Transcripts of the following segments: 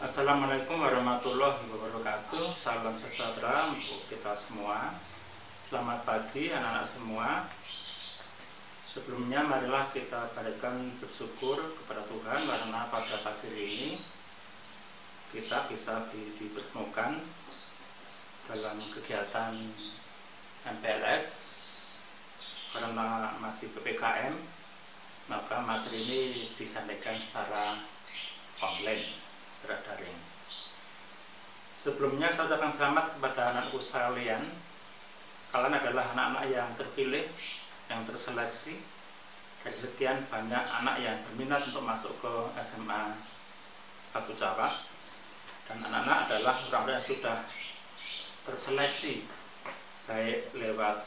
Assalamualaikum warahmatullahi wabarakatuh. Salam sejahtera untuk kita semua. Selamat pagi anak-anak semua. Sebelumnya marilah kita berikan bersyukur kepada Tuhan karena pada pagi ini kita bisa dipertemukan dalam kegiatan MPLS. Karena masih PPKM, maka materi ini disampaikan secara online, secara daring. Sebelumnya saya ucapkan selamat kepada anak-anakku sekalian. Kalian adalah anak-anak yang terpilih, yang terseleksi dari sekian banyak anak yang berminat untuk masuk ke SMA Batu Cawas. Dan anak-anak adalah orang-orang yang sudah terseleksi baik lewat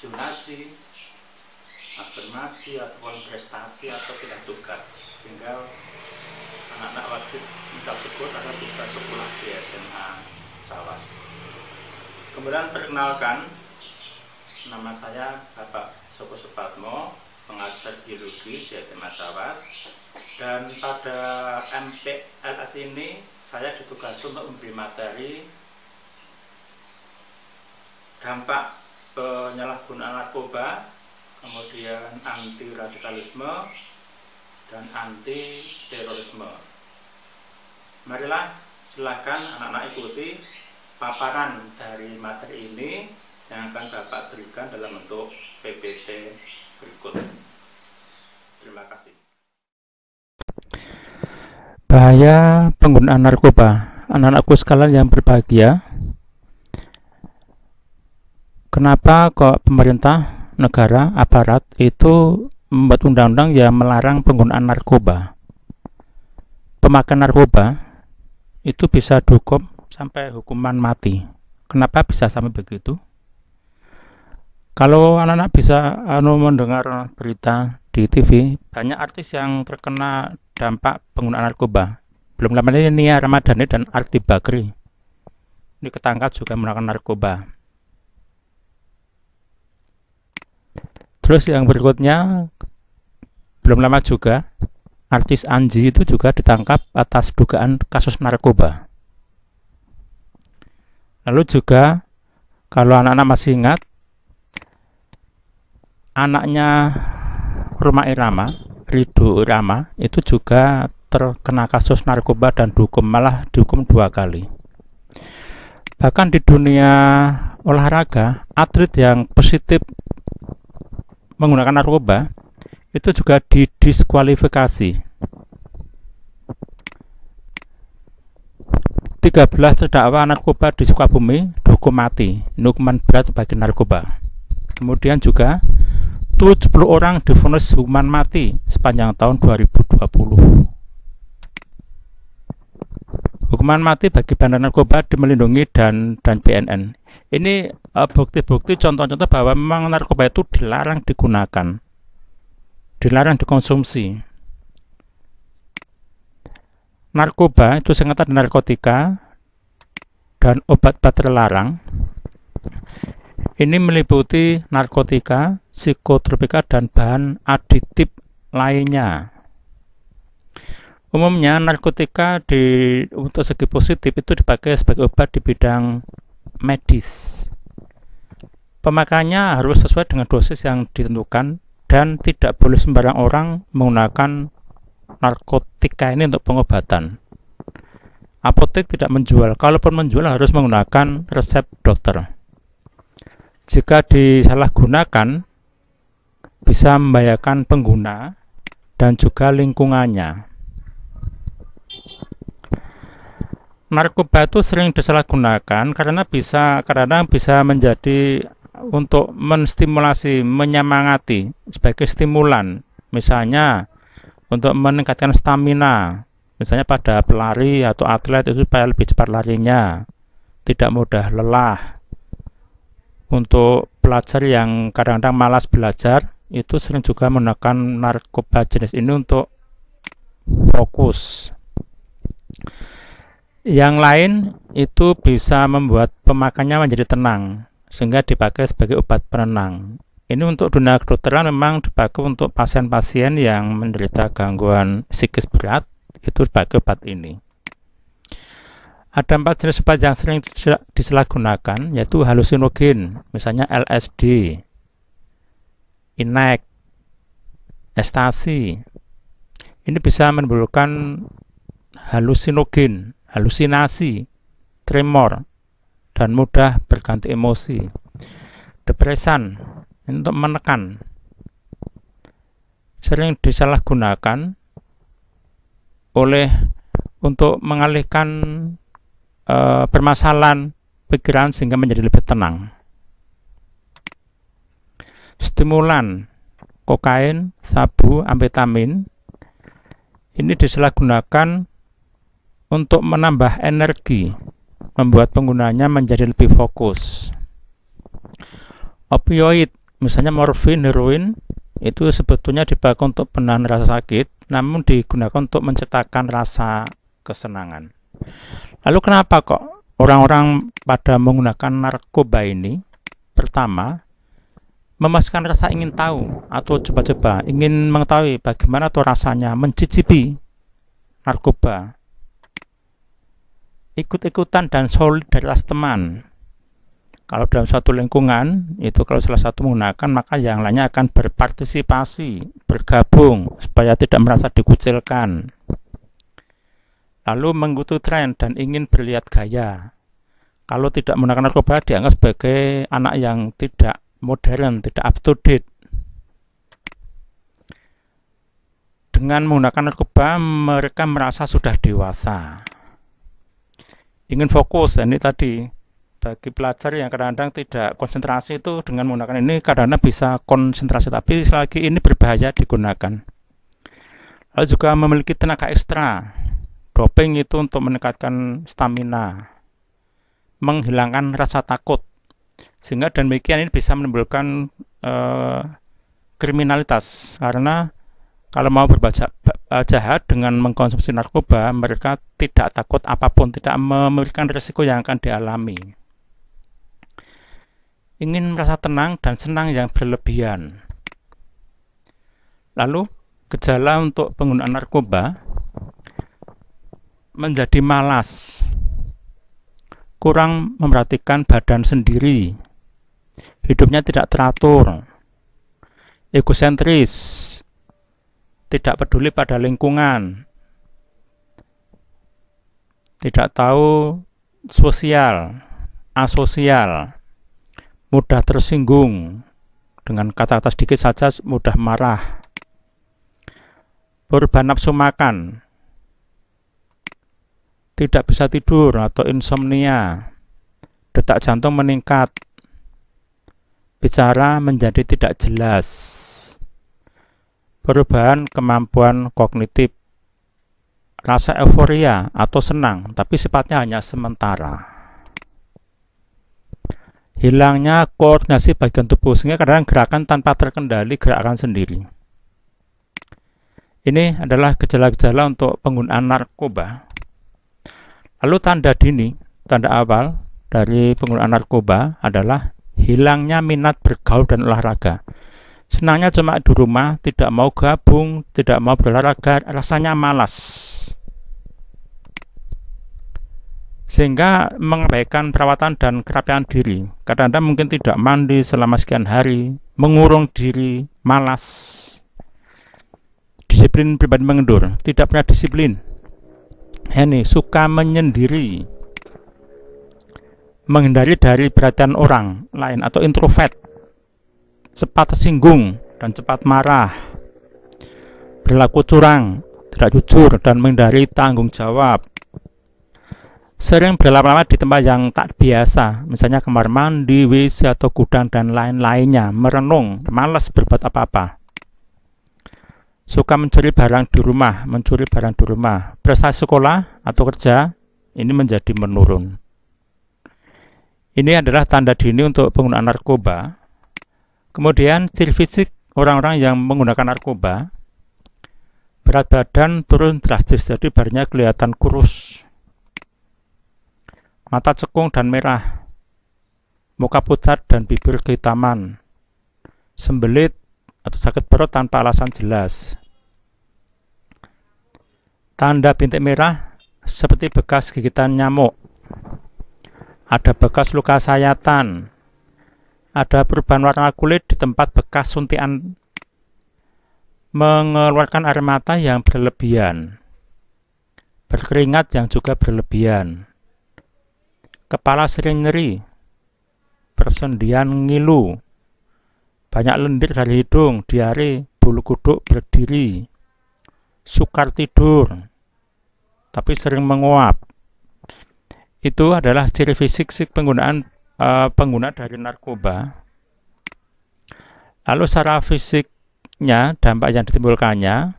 zonasi, afirmasi, ataupun prestasi atau pindah tugas, sehingga anak-anak wajib minta syukur karena bisa sekolah di SMA Cawas. Kemudian perkenalkan, nama saya Bapak Joko Supatmo, pengajar biologi di SMA Cawas. Dan pada MPLS ini saya ditugasi untuk memberi materi dampak penyalahgunaan narkoba, kemudian anti radikalisme dan anti terorisme. Marilah silakan anak-anak ikuti paparan dari materi ini yang akan Bapak berikan dalam bentuk PPT berikut. Terima kasih. Bahaya penggunaan narkoba. Anak-anakku sekalian yang berbahagia, kenapa kok pemerintah, negara, aparat itu membuat undang-undang yang melarang penggunaan narkoba? Pemakaian narkoba itu bisa dihukum sampai hukuman mati. Kenapa bisa sampai begitu? Kalau anak-anak bisa mendengar berita di TV, banyak artis yang terkena dampak penggunaan narkoba. Belum lama ini Nia Ramadhani dan Ardi Bakri ini ketangkap juga menggunakan narkoba. Terus yang berikutnya, belum lama juga artis Anji itu juga ditangkap atas dugaan kasus narkoba. Lalu juga kalau anak-anak masih ingat, anaknya Rhoma Irama, Ridho Irama, itu juga terkena kasus narkoba dan malah dihukum 2 kali. Bahkan di dunia olahraga, atlet yang positif menggunakan narkoba itu juga didiskualifikasi. 13 terdakwa narkoba di Sukabumi dihukum mati, hukuman berat bagi narkoba. Kemudian juga 70 orang divonis hukuman mati sepanjang tahun 2020. Hukuman mati bagi bandar narkoba dimelindungi dan BNN. Ini bukti-bukti contoh-contoh bahwa memang narkoba itu dilarang digunakan, dilarang dikonsumsi. Narkoba itu singkatan narkotika dan obat-obat terlarang. Ini meliputi narkotika, psikotropika, dan bahan aditif lainnya. Umumnya narkotika untuk segi positif itu dipakai sebagai obat di bidang medis. Pemakaiannya harus sesuai dengan dosis yang ditentukan dan tidak boleh sembarang orang menggunakan narkotika ini untuk pengobatan. Apotek tidak menjual, kalaupun menjual harus menggunakan resep dokter. Jika disalahgunakan bisa membahayakan pengguna dan juga lingkungannya. Narkoba itu sering disalahgunakan karena kadang bisa menjadi untuk menstimulasi, menyemangati sebagai stimulan, misalnya untuk meningkatkan stamina, misalnya pada pelari atau atlet itu supaya lebih cepat larinya, tidak mudah lelah. Untuk pelajar yang kadang-kadang malas belajar, itu sering juga menggunakan narkoba jenis ini untuk fokus. Yang lain itu bisa membuat pemakaiannya menjadi tenang, sehingga dipakai sebagai obat penenang. Ini untuk dunia kedokteran memang dipakai untuk pasien-pasien yang menderita gangguan psikis berat, itu sebagai obat ini. Ada 4 jenis obat yang sering disalahgunakan, yaitu halusinogen, misalnya LSD, inek, ekstasi. Ini bisa menimbulkan halusinogen, halusinasi, tremor, dan mudah berganti emosi. Depresan, untuk menekan, sering disalahgunakan untuk mengalihkan permasalahan pikiran sehingga menjadi lebih tenang. Stimulan, kokain, sabu, amfetamin, ini disalahgunakan untuk menambah energi, membuat penggunanya menjadi lebih fokus. Opioid, misalnya morfin, heroin, itu sebetulnya dipakai untuk penahan rasa sakit, namun digunakan untuk menciptakan rasa kesenangan. Lalu kenapa kok orang-orang pada menggunakan narkoba ini? Pertama, memuaskan rasa ingin tahu atau coba-coba, ingin mengetahui bagaimana tuh rasanya mencicipi narkoba. Ikut-ikutan dan solidaritas teman. Kalau dalam suatu lingkungan, itu kalau salah satu menggunakan, maka yang lainnya akan berpartisipasi, bergabung, supaya tidak merasa dikucilkan. Lalu mengikuti tren dan ingin berlihat gaya. Kalau tidak menggunakan narkoba, dianggap sebagai anak yang tidak modern, tidak up to date. Dengan menggunakan narkoba, mereka merasa sudah dewasa. Ingin fokus, ini tadi bagi pelajar yang kadang-kadang tidak konsentrasi, itu dengan menggunakan ini kadang-kadang bisa konsentrasi, tapi selagi ini berbahaya digunakan. Lalu juga memiliki tenaga ekstra. Doping itu untuk meningkatkan stamina, menghilangkan rasa takut, sehingga demikian ini bisa menimbulkan kriminalitas, karena kalau mau berbuat jahat dengan mengkonsumsi narkoba, mereka tidak takut apapun, tidak memikirkan risiko yang akan dialami. Ingin merasa tenang dan senang yang berlebihan. Lalu gejala untuk penggunaan narkoba: menjadi malas, kurang memperhatikan badan sendiri, hidupnya tidak teratur, egosentris, tidak peduli pada lingkungan, tidak tahu sosial, asosial, mudah tersinggung, dengan kata-kata sedikit saja mudah marah, berubah nafsu makan, tidak bisa tidur atau insomnia, detak jantung meningkat, bicara menjadi tidak jelas, perubahan kemampuan kognitif, rasa euforia atau senang tapi sifatnya hanya sementara, hilangnya koordinasi bagian tubuh sehingga kadang gerakan tanpa terkendali, gerakan sendiri. Ini adalah gejala-gejala untuk penggunaan narkoba. Lalu tanda dini, tanda awal dari penggunaan narkoba adalah hilangnya minat bergaul dan olahraga. Senangnya cuma di rumah, tidak mau gabung, tidak mau berolahraga, rasanya malas. Sehingga mengabaikan perawatan dan kerapian diri. Kadang-kadang mungkin tidak mandi selama sekian hari, mengurung diri, malas. Disiplin pribadi mengendur, tidak punya disiplin. Ini suka menyendiri, menghindari dari perhatian orang lain atau introvert, cepat tersinggung dan cepat marah, berlaku curang, tidak jujur dan menghindari tanggung jawab, sering berlama-lama di tempat yang tak biasa, misalnya kamar mandi, WC atau gudang dan lain-lainnya, merenung, malas berbuat apa-apa. Suka mencuri barang di rumah, prestasi sekolah atau kerja ini menjadi menurun. Ini adalah tanda dini untuk penggunaan narkoba. Kemudian ciri fisik orang-orang yang menggunakan narkoba: berat badan turun drastis, jadi badannya kelihatan kurus, mata cekung dan merah, muka pucat dan bibir kehitaman, sembelit atau sakit perut tanpa alasan jelas. Tanda bintik merah seperti bekas gigitan nyamuk, ada bekas luka sayatan, ada perubahan warna kulit di tempat bekas suntikan, mengeluarkan air mata yang berlebihan, berkeringat yang juga berlebihan, kepala sering nyeri, persendian ngilu, banyak lendir dari hidung, diare, bulu kuduk berdiri, sukar tidur, tapi sering menguap. Itu adalah ciri fisik penggunaan pengguna dari narkoba. Lalu secara fisiknya, dampak yang ditimbulkannya,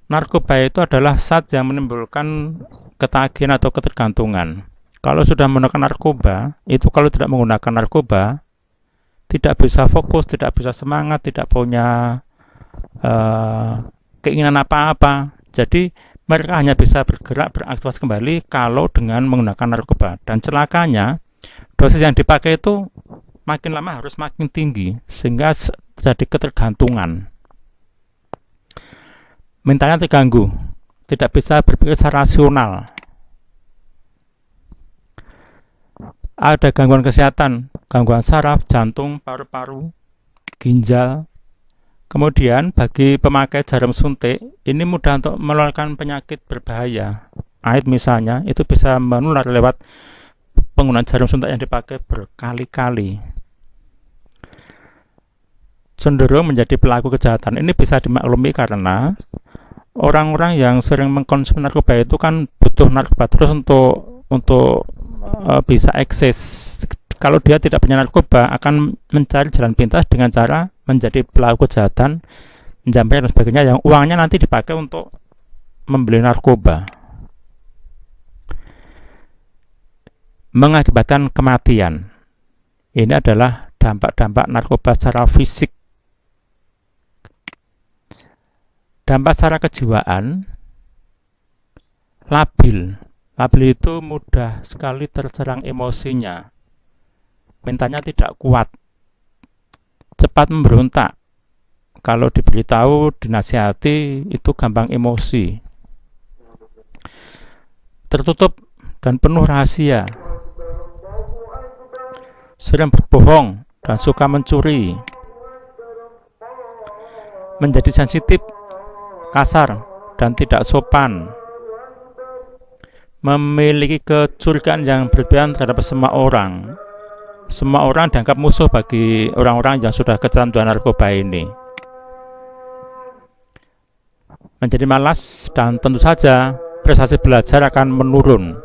narkoba itu adalah zat yang menimbulkan ketagihan atau ketergantungan. Kalau sudah menggunakan narkoba, itu kalau tidak menggunakan narkoba, tidak bisa fokus, tidak bisa semangat, tidak punya keinginan apa-apa. Jadi mereka hanya bisa bergerak, beraktivitas kembali kalau dengan menggunakan narkoba. Dan celakanya, dosis yang dipakai itu makin lama harus makin tinggi, sehingga terjadi ketergantungan. Mentalnya terganggu, tidak bisa berpikir secara rasional. Ada gangguan kesehatan, gangguan saraf, jantung, paru-paru, ginjal. Kemudian bagi pemakai jarum suntik, ini mudah untuk menularkan penyakit berbahaya. AIDS misalnya, itu bisa menular lewat penggunaan jarum suntik yang dipakai berkali-kali. Cenderung menjadi pelaku kejahatan. Ini bisa dimaklumi karena orang-orang yang sering mengkonsumsi narkoba itu kan butuh narkoba terus untuk bisa eksis. Kalau dia tidak punya narkoba, akan mencari jalan pintas dengan cara menjadi pelaku kejahatan, menjamret dan sebagainya, yang uangnya nanti dipakai untuk membeli narkoba. Mengakibatkan kematian. Ini adalah dampak-dampak narkoba secara fisik. Dampak secara kejiwaan, labil. Labil itu mudah sekali terserang emosinya. Mentalnya tidak kuat, cepat memberontak. Kalau diberitahu, dinasihati, itu gampang emosi. Tertutup dan penuh rahasia. Sering berbohong dan suka mencuri. Menjadi sensitif, kasar, dan tidak sopan. Memiliki kecurigaan yang berlebihan terhadap semua orang. Semua orang dianggap musuh bagi orang-orang yang sudah kecanduan narkoba ini. Menjadi malas dan tentu saja prestasi belajar akan menurun.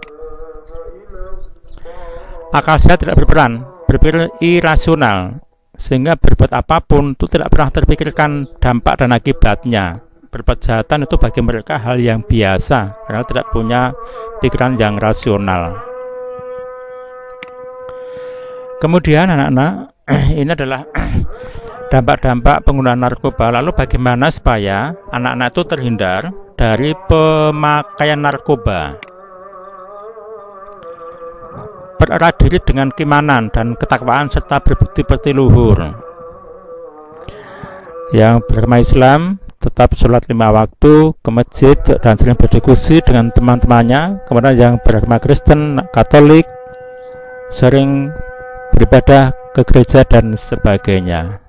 Akal sehat tidak berperan, berpikir irasional, sehingga berbuat apapun itu tidak pernah terpikirkan dampak dan akibatnya. Berbuat kejahatan itu bagi mereka hal yang biasa, karena tidak punya pikiran yang rasional. Kemudian anak-anak, ini adalah dampak-dampak penggunaan narkoba. Lalu bagaimana supaya anak-anak itu terhindar dari pemakaian narkoba? Bererat diri dengan keimanan dan ketakwaan serta berbukti luhur. Yang beragama Islam tetap sholat 5 waktu, ke masjid dan sering berdiskusi dengan teman-temannya. Kemudian yang beragama Kristen, Katolik, sering beribadah ke gereja dan sebagainya.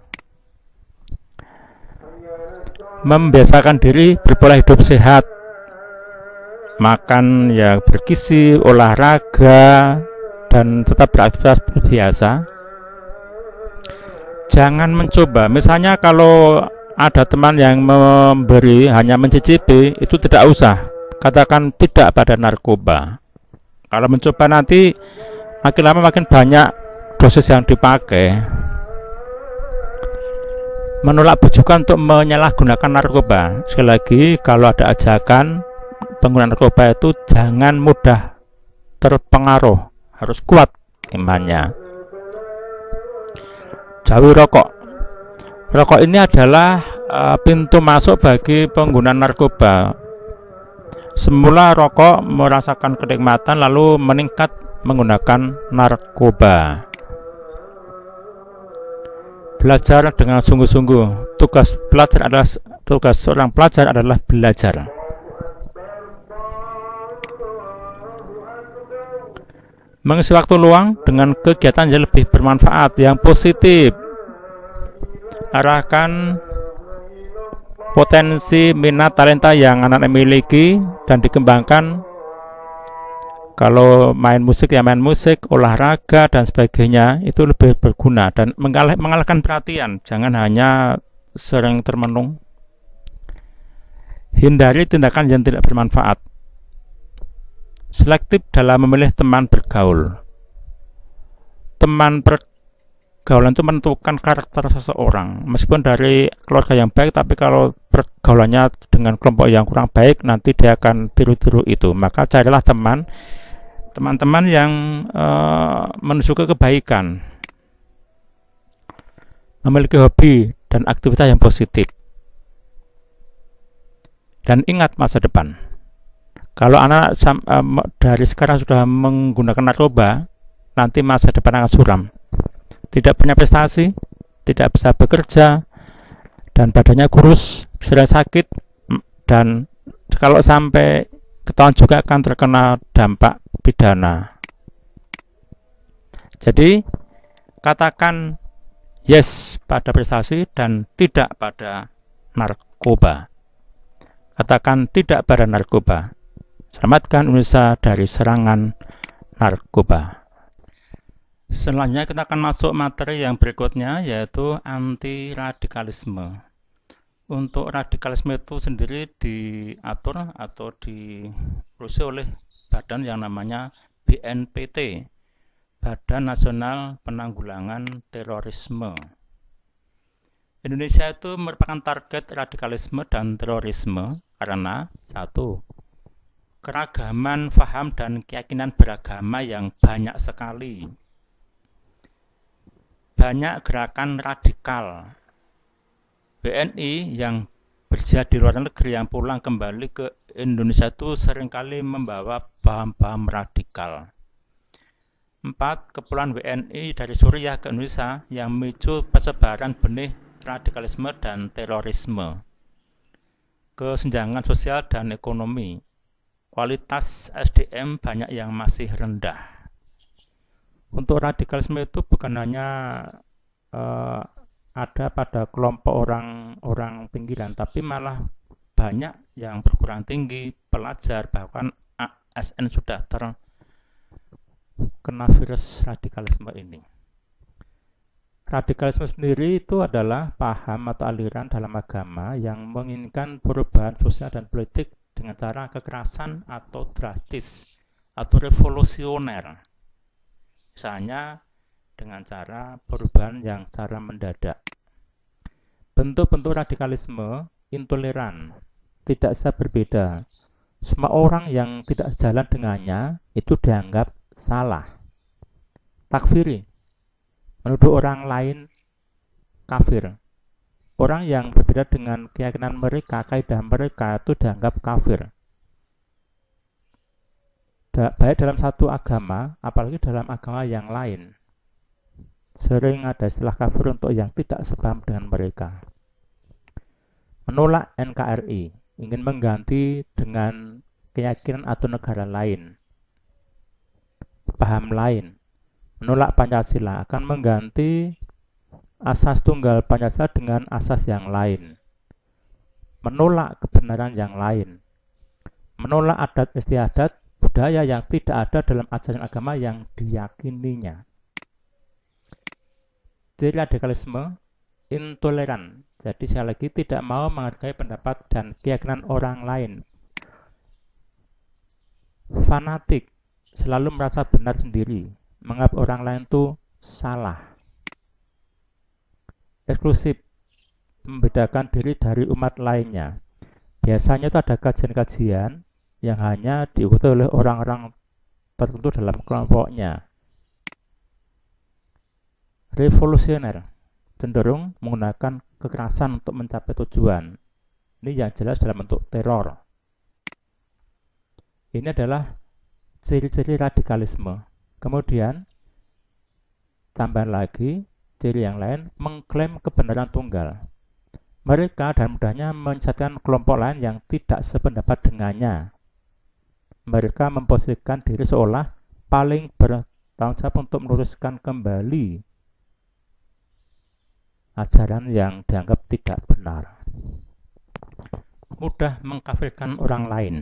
Membiasakan diri berpola hidup sehat, makan yang bergizi, olahraga, dan tetap beraktivitas biasa. Jangan mencoba, misalnya kalau ada teman yang memberi hanya mencicipi, itu tidak usah, katakan tidak pada narkoba. Kalau mencoba nanti makin lama makin banyak dosis yang dipakai. Menolak bujukan untuk menyalahgunakan narkoba. Sekali lagi, kalau ada ajakan penggunaan narkoba itu jangan mudah terpengaruh, harus kuat imannya. Jauhi rokok. Rokok ini adalah pintu masuk bagi pengguna narkoba. Semula rokok merasakan kenikmatan, lalu meningkat menggunakan narkoba. Belajar dengan sungguh-sungguh. Tugas seorang pelajar adalah belajar. Mengisi waktu luang dengan kegiatan yang lebih bermanfaat, yang positif. Arahkan potensi, minat, talenta yang anak-anak miliki dan dikembangkan. Kalau main musik ya main musik, olahraga dan sebagainya itu lebih berguna dan mengalahkan perhatian. Jangan hanya sering termenung. Hindari tindakan yang tidak bermanfaat. Selektif dalam memilih teman bergaul. Teman pergaulan itu menentukan karakter seseorang. Meskipun dari keluarga yang baik, tapi kalau pergaulannya dengan kelompok yang kurang baik, nanti dia akan tiru-tiru itu. Maka carilah teman-teman yang menuju ke kebaikan, memiliki hobi dan aktivitas yang positif. Dan ingat masa depan. Kalau anak dari sekarang sudah menggunakan narkoba, nanti masa depan akan suram. Tidak punya prestasi, tidak bisa bekerja, dan badannya kurus, sering sakit, dan kalau sampai ketahuan juga akan terkena dampak pidana. Jadi, katakan yes pada prestasi dan tidak pada narkoba. Katakan tidak pada narkoba. Selamatkan Indonesia dari serangan narkoba. Selanjutnya kita akan masuk materi yang berikutnya, yaitu anti radikalisme. Untuk radikalisme itu sendiri diatur atau diurusi oleh badan yang namanya BNPT, Badan Nasional Penanggulangan Terorisme. Indonesia itu merupakan target radikalisme dan terorisme karena satu, keragaman paham dan keyakinan beragama yang banyak sekali. Banyak gerakan radikal. BNI yang berjihad di luar negeri yang pulang kembali ke Indonesia itu seringkali membawa paham-paham radikal. 4. Kepulangan WNI dari Suriah ke Indonesia yang memicu persebaran benih radikalisme dan terorisme. Kesenjangan sosial dan ekonomi. Kualitas SDM banyak yang masih rendah. Untuk radikalisme itu bukan hanya ada pada kelompok orang pinggiran, tapi malah banyak yang perguruan tinggi, pelajar, bahkan ASN sudah terkena virus radikalisme ini. Radikalisme sendiri itu adalah paham atau aliran dalam agama yang menginginkan perubahan sosial dan politik dengan cara kekerasan atau drastis atau revolusioner. Misalnya dengan cara perubahan yang cara mendadak. Bentuk-bentuk radikalisme intoleran, tidak bisa berbeda. Semua orang yang tidak sejalan dengannya itu dianggap salah. Takfiri, menuduh orang lain kafir. Orang yang berbeda dengan keyakinan mereka, kaidah mereka itu dianggap kafir. Baik dalam satu agama, apalagi dalam agama yang lain. Sering ada istilah kafir untuk yang tidak sepaham dengan mereka. Menolak NKRI, ingin mengganti dengan keyakinan atau negara lain. Paham lain. Menolak Pancasila akan mengganti asas tunggal Pancasila dengan asas yang lain. Menolak kebenaran yang lain. Menolak adat istiadat budaya yang tidak ada dalam ajaran agama yang diyakininya. Jadi radikalisme intoleran. Jadi sekali lagi tidak mau menghargai pendapat dan keyakinan orang lain. Fanatik, selalu merasa benar sendiri, menganggap orang lain itu salah. Eksklusif, membedakan diri dari umat lainnya. Biasanya itu ada kajian-kajian yang hanya diikuti oleh orang-orang tertentu dalam kelompoknya. Revolusioner, cenderung menggunakan kekerasan untuk mencapai tujuan. Ini yang jelas dalam bentuk teror. Ini adalah ciri-ciri radikalisme. Kemudian, tambahan lagi, ciri yang lain mengklaim kebenaran tunggal. Mereka dan mudahnya menyesatkan kelompok lain yang tidak sependapat dengannya. Mereka memposisikan diri seolah paling tanggung jawab untuk meluruskan kembali ajaran yang dianggap tidak benar. Mudah mengkafirkan orang lain.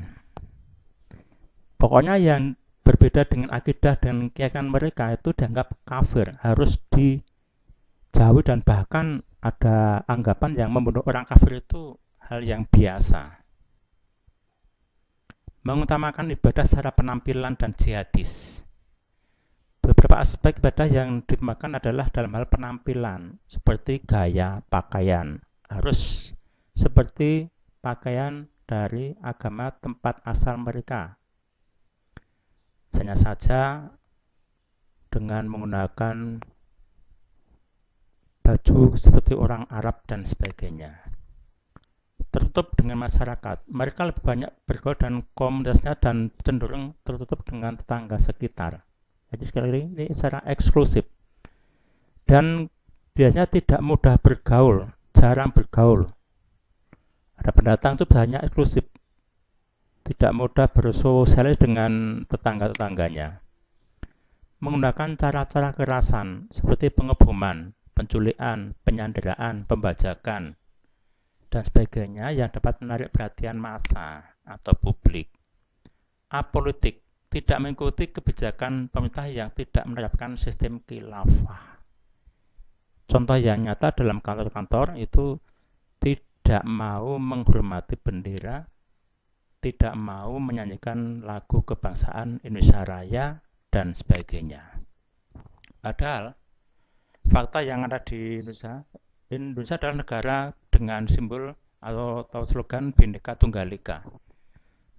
Pokoknya yang berbeda dengan akidah dan keyakinan mereka itu dianggap kafir, harus dijauhi, dan bahkan ada anggapan yang membunuh orang kafir itu hal yang biasa. Mengutamakan ibadah secara penampilan dan jihadis. Beberapa aspek ibadah yang dimakan adalah dalam hal penampilan, seperti gaya pakaian. Harus seperti pakaian dari agama tempat asal mereka. Hanya saja dengan menggunakan baju seperti orang Arab dan sebagainya. Tertutup dengan masyarakat. Mereka lebih banyak bergaul dan komunitasnya dan cenderung tertutup dengan tetangga sekitar. Jadi sekali lagi ini secara eksklusif. Dan biasanya tidak mudah bergaul, jarang bergaul. Ada pendatang itu banyak eksklusif. Tidak mudah bersosialis dengan tetangga-tetangganya. Menggunakan cara-cara kekerasan seperti pengeboman, penculikan, penyanderaan, pembajakan, dan sebagainya yang dapat menarik perhatian massa atau publik. Apolitik, tidak mengikuti kebijakan pemerintah yang tidak menerapkan sistem khilafah. Contoh yang nyata dalam kantor-kantor itu tidak mau menghormati bendera, tidak mau menyanyikan lagu kebangsaan Indonesia Raya, dan sebagainya. Padahal fakta yang ada di Indonesia adalah negara dengan simbol atau slogan Bhinneka Tunggal Ika.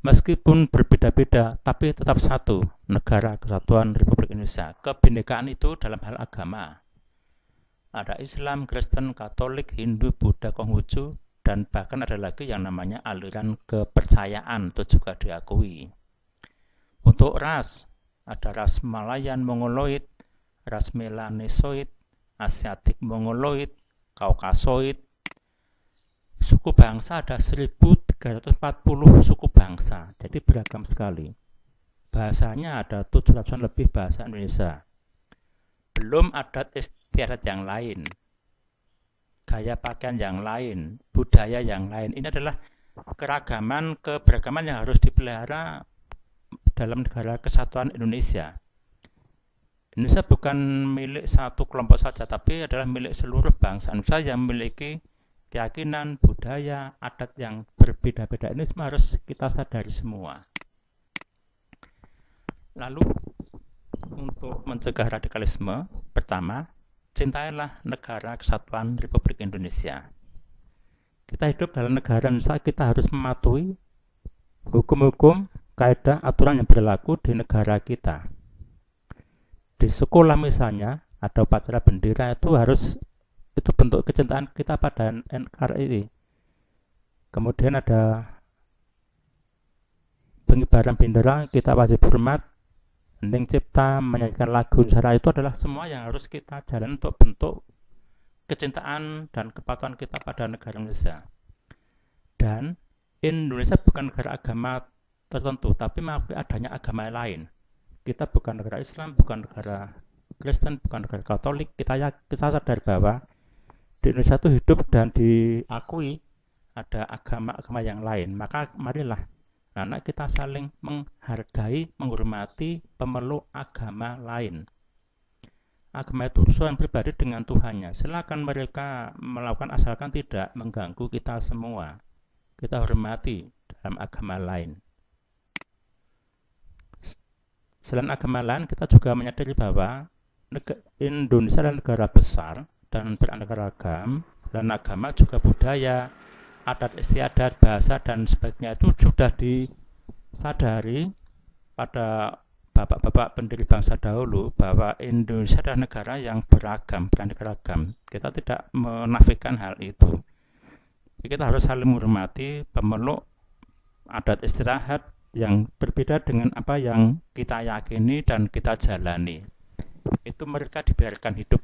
Meskipun berbeda-beda, tapi tetap satu, Negara Kesatuan Republik Indonesia. Kebinekaan itu dalam hal agama. Ada Islam, Kristen, Katolik, Hindu, Buddha, Konghucu, dan bahkan ada lagi yang namanya aliran kepercayaan, itu juga diakui. Untuk ras, ada ras Malayan Mongoloid, ras Melanesoid, Asiatik Mongoloid, Kaukasoid. Suku bangsa ada 1340 suku bangsa, jadi beragam sekali. Bahasanya ada 700-an lebih bahasa Indonesia. Belum adat istiadat yang lain, gaya pakaian yang lain, budaya yang lain. Ini adalah keragaman, keberagaman yang harus dipelihara dalam negara kesatuan Indonesia. Indonesia bukan milik satu kelompok saja, tapi adalah milik seluruh bangsa Indonesia yang memiliki keyakinan, budaya, adat yang berbeda-beda. Ini semua harus kita sadari semua. Lalu untuk mencegah radikalisme, pertama, cintailah negara kesatuan Republik Indonesia. Kita hidup dalam negara Indonesia, kita harus mematuhi hukum-hukum, kaidah, aturan yang berlaku di negara kita. Di sekolah misalnya, ada upacara bendera, itu bentuk kecintaan kita pada NKRI. Kemudian ada pengibaran bendera, kita wajib hormat, hening cipta, menyanyikan lagu Nusantara. Itu adalah semua yang harus kita jalan untuk bentuk kecintaan dan kepatuhan kita pada negara Indonesia. Dan Indonesia bukan negara agama tertentu, tapi mengakui adanya agama lain. Kita bukan negara Islam, bukan negara Kristen, bukan negara Katolik. Kita sadar bahwa di Indonesia itu hidup dan diakui ada agama-agama yang lain. Maka marilah anak kita saling menghargai, menghormati pemeluk agama lain. Agama itu urusan pribadi dengan Tuhannya. Silakan mereka melakukan asalkan tidak mengganggu kita semua. Kita hormati dalam agama lain. Selain agama lain, kita juga menyadari bahwa Indonesia adalah negara besar dan beraneka ragam, dan agama juga budaya, adat istiadat, bahasa, dan sebagainya itu sudah disadari pada bapak-bapak pendiri bangsa dahulu bahwa Indonesia adalah negara yang beragam, beraneka ragam. Kita tidak menafikan hal itu. Kita harus saling menghormati pemeluk adat istiadat yang berbeda dengan apa yang kita yakini dan kita jalani. Itu mereka dibiarkan hidup.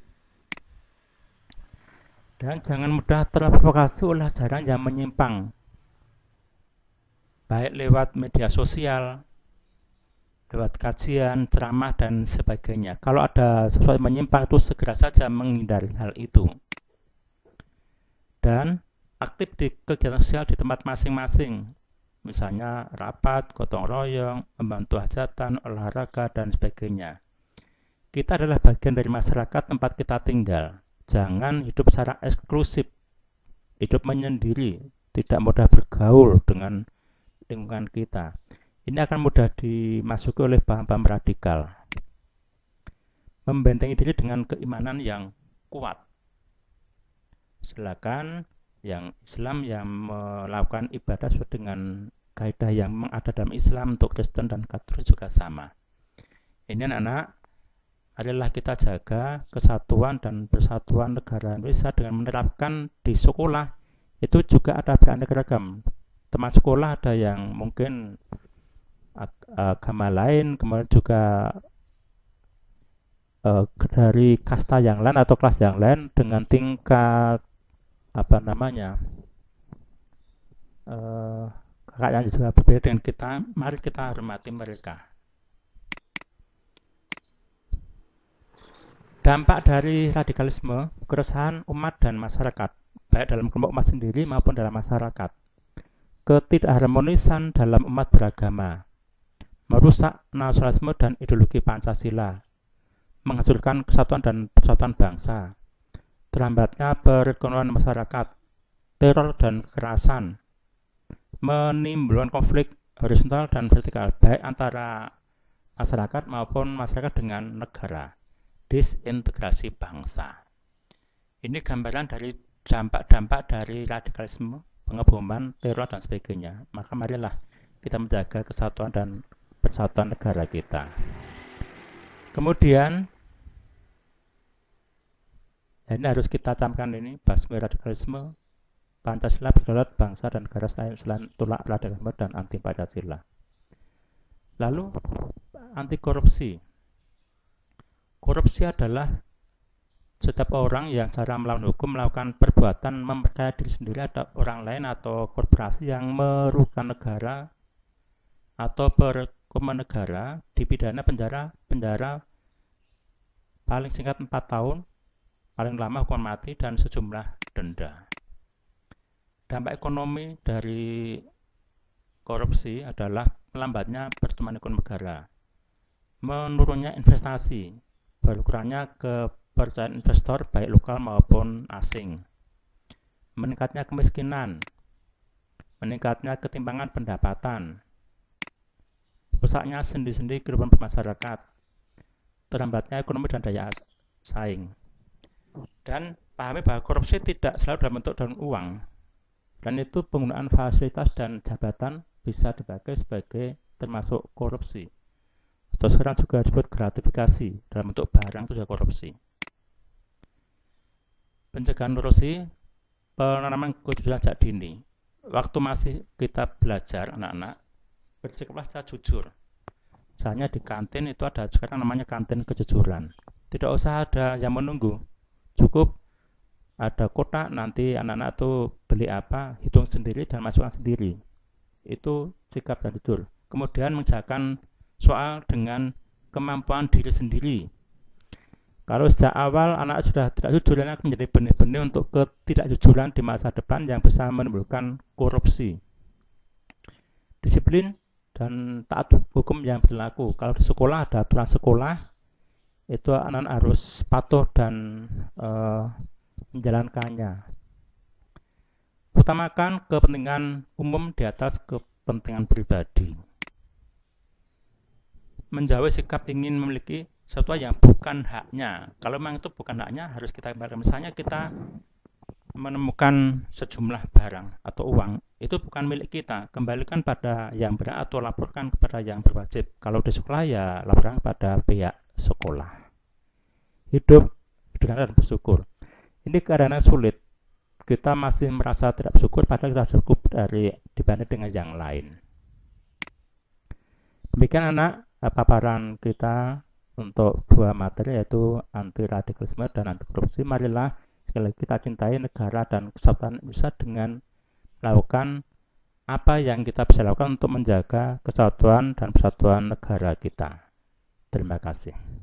Dan jangan mudah terprovokasi oleh ajaran yang menyimpang, baik lewat media sosial, lewat kajian, ceramah, dan sebagainya. Kalau ada sesuatu yang menyimpang itu segera saja menghindari hal itu. Dan aktif di kegiatan sosial di tempat masing-masing. Misalnya rapat, gotong royong, membantu hajatan, olahraga, dan sebagainya. Kita adalah bagian dari masyarakat tempat kita tinggal. Jangan hidup secara eksklusif, hidup menyendiri, tidak mudah bergaul dengan lingkungan kita. Ini akan mudah dimasuki oleh paham-paham radikal. Membentengi diri dengan keimanan yang kuat. Silakan yang Islam yang melakukan ibadah sesuai dengan kaidah yang memang ada dalam Islam, untuk Kristen dan Katolik juga sama. Ini anak-anak, marilah kita jaga kesatuan dan persatuan negara Indonesia dengan menerapkan di sekolah itu juga ada beraneka ragam. Teman sekolah ada yang mungkin agama lain, kemudian juga dari kasta yang lain atau kelas yang lain dengan tingkat kakaknya juga berbeda dengan kita. Mari kita hormati mereka. Dampak dari radikalisme, keresahan umat dan masyarakat, baik dalam kelompok umat sendiri maupun dalam masyarakat. Ketidakharmonisan dalam umat beragama, merusak nasionalisme dan ideologi Pancasila, menghancurkan kesatuan dan persatuan bangsa, terhambatnya perekonomian masyarakat, teror dan kekerasan, menimbulkan konflik horizontal dan vertikal baik antara masyarakat maupun masyarakat dengan negara, disintegrasi bangsa. Ini gambaran dari dampak-dampak dari radikalisme, pengeboman, teror, dan sebagainya. Maka marilah kita menjaga kesatuan dan persatuan negara kita. Kemudian, ini harus kita camkan ini, basmi radikalisme, Pancasila berdaulat bangsa dan negara selain tolak radikalisme dan anti Pancasila. Lalu, anti korupsi. Korupsi adalah setiap orang yang secara melawan hukum melakukan perbuatan memperkaya diri sendiri atau orang lain atau korporasi yang merugikan negara atau perekonomian negara, dipidana penjara paling singkat 4 tahun, paling lama hukuman mati, dan sejumlah denda. Dampak ekonomi dari korupsi adalah melambatnya pertumbuhan ekonomi negara, menurunnya investasi, berkurangnya kepercayaan investor baik lokal maupun asing, meningkatnya kemiskinan, meningkatnya ketimpangan pendapatan, rusaknya sendi-sendi kehidupan masyarakat, terhambatnya ekonomi dan daya saing. Dan pahami bahwa korupsi tidak selalu dalam bentuk daun uang, dan itu penggunaan fasilitas dan jabatan bisa dipakai sebagai termasuk korupsi, atau sekarang juga disebut gratifikasi dalam bentuk barang, itu juga korupsi. Pencegahan korupsi, penanaman kejujuran sejak dini. Waktu masih kita belajar, anak-anak, bersikaplah secara jujur. Misalnya di kantin itu ada sekarang namanya kantin kejujuran. Tidak usah ada yang menunggu, cukup ada kotak, nanti anak-anak tuh beli apa, hitung sendiri dan masukkan sendiri. Itu sikap dan jujur. Kemudian mengerjakan soal dengan kemampuan diri sendiri. Kalau sejak awal anak sudah tidak jujur, akan menjadi benih-benih untuk ketidakjujuran di masa depan yang bisa menimbulkan korupsi. Disiplin dan taat hukum yang berlaku. Kalau di sekolah ada aturan sekolah, itu anak-anak harus patuh dan menjalankannya. Utamakan kepentingan umum di atas kepentingan pribadi. Menjauhi sikap ingin memiliki sesuatu yang bukan haknya. Kalau memang itu bukan haknya, harus kita kembalikan. Misalnya kita menemukan sejumlah barang atau uang, itu bukan milik kita, kembalikan pada yang berhak atau laporkan kepada yang berwajib. Kalau di sekolah ya laporkan kepada pihak sekolah. Hidup dengan dan bersyukur. Ini keadaan sulit. Kita masih merasa tidak bersyukur padahal kita cukup dibanding dengan yang lain. Demikian anak paparan kita untuk dua materi, yaitu anti radikalisme dan anti korupsi. Marilah sekali lagi kita cintai negara dan kesatuan Indonesia dengan melakukan apa yang kita bisa lakukan untuk menjaga kesatuan dan persatuan negara kita. Terima kasih.